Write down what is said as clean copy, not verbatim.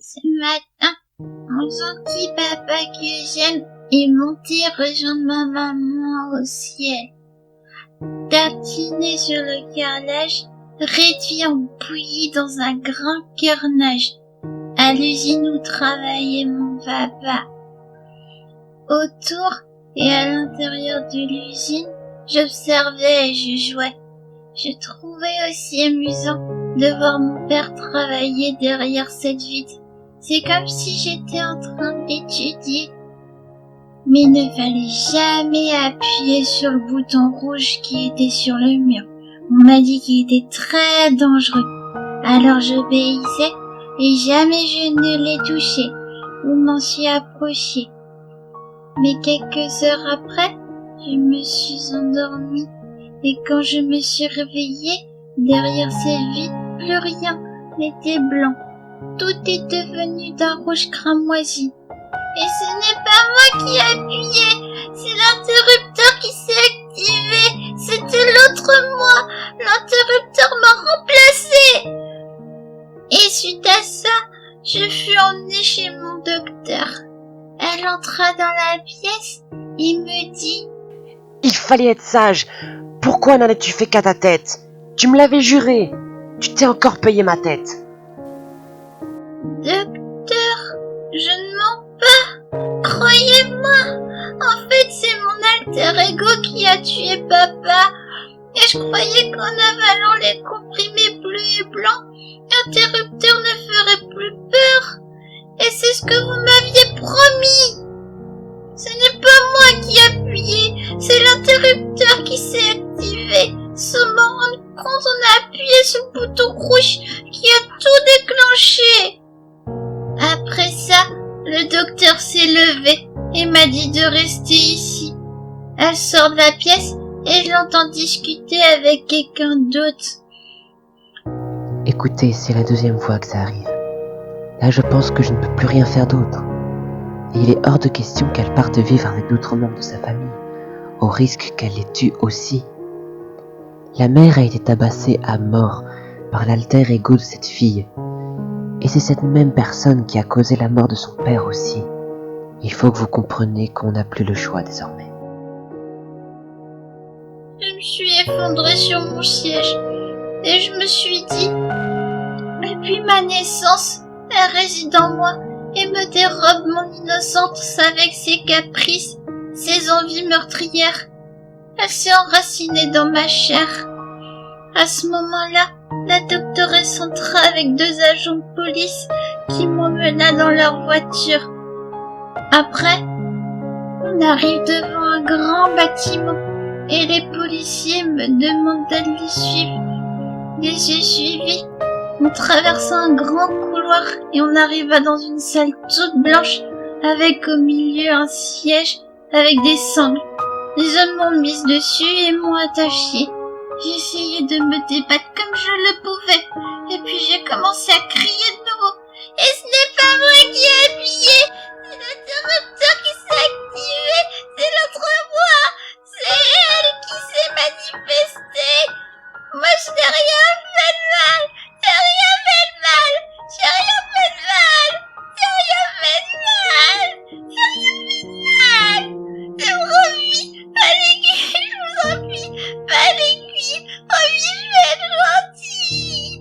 Ce matin, mon gentil papa que j'aime est monté rejoindre ma maman au ciel. Tartiné sur le carrelage, réduit en bouillie dans un grand carnage. À l'usine où travaillait mon papa. Autour et à l'intérieur de l'usine, j'observais et je jouais. Je trouvais aussi amusant de voir mon père travailler derrière cette vitre. C'est comme si j'étais en train d'étudier. Mais il ne fallait jamais appuyer sur le bouton rouge qui était sur le mur. On m'a dit qu'il était très dangereux. Alors j'obéissais et jamais je ne l'ai touché ou m'en suis approché. Mais quelques heures après, je me suis endormie et quand je me suis réveillée, derrière cette vitre, plus rien n'était blanc. Tout est devenu d'un rouge cramoisi. Et ce n'est pas moi qui ai appuyé, c'est l'interrupteur qui s'est activé. C'était l'autre moi, l'interrupteur m'a remplacé. Et suite à ça, je fus emmenée chez mon docteur. Elle entra dans la pièce et me dit « Il fallait être sage. Pourquoi n'en as-tu fait qu'à ta tête? Tu me l'avais juré. Tu t'es encore payé ma tête. » Docteur, je ne mens pas. Croyez-moi. En fait, c'est mon alter ego qui a tué papa. Et je croyais qu'en avalant les comprimés bleus et blancs, l'interrupteur ne ferait plus peur. Et c'est ce que vous m'aviez promis. Ce n'est pas moi qui ai appuyé, c'est l'interrupteur qui s'est activé. Sans m'en rendre compte, on a appuyé sur le bouton rouge qui a tout déclenché. Après ça, le docteur s'est levé et m'a dit de rester ici. Elle sort de la pièce et je l'entends discuter avec quelqu'un d'autre. Écoutez, c'est la deuxième fois que ça arrive. Là, je pense que je ne peux plus rien faire d'autre. Et il est hors de question qu'elle parte vivre avec d'autres membres de sa famille, au risque qu'elle les tue aussi. La mère a été tabassée à mort par l'alter ego de cette fille. Et c'est cette même personne qui a causé la mort de son père aussi. Il faut que vous compreniez qu'on n'a plus le choix désormais. Je me suis effondrée sur mon siège et je me suis dit, depuis ma naissance, elle réside en moi et me dérobe mon innocence avec ses caprices, ses envies meurtrières. Elle s'est enracinée dans ma chair. À ce moment-là, la doctoresse entra avec 2 agents de police qui m'emmena dans leur voiture. Après, on arrive devant un grand bâtiment et les policiers me demandent de les suivre. Je les ai suivis. On traverse un grand couloir et on arriva dans une salle toute blanche avec au milieu un siège avec des sangles. Les hommes m'ont mise dessus et m'ont attachée. J'ai essayé de me débattre comme je le pouvais et puis j'ai commencé à crier de nouveau. Et ce n'est pas moi qui ai appuyé, c'est l'interrupteur qui s'est activé, c'est l'autre moi, c'est elle qui s'est manifestée. Moi je n'ai rien fait de mal, j'ai rien fait de mal, j'ai rien fait de mal, j'ai rien fait de mal, j'ai rien fait de mal. Je me revis, fallait que je vous en prie, fallait que revis, je vais être gentille.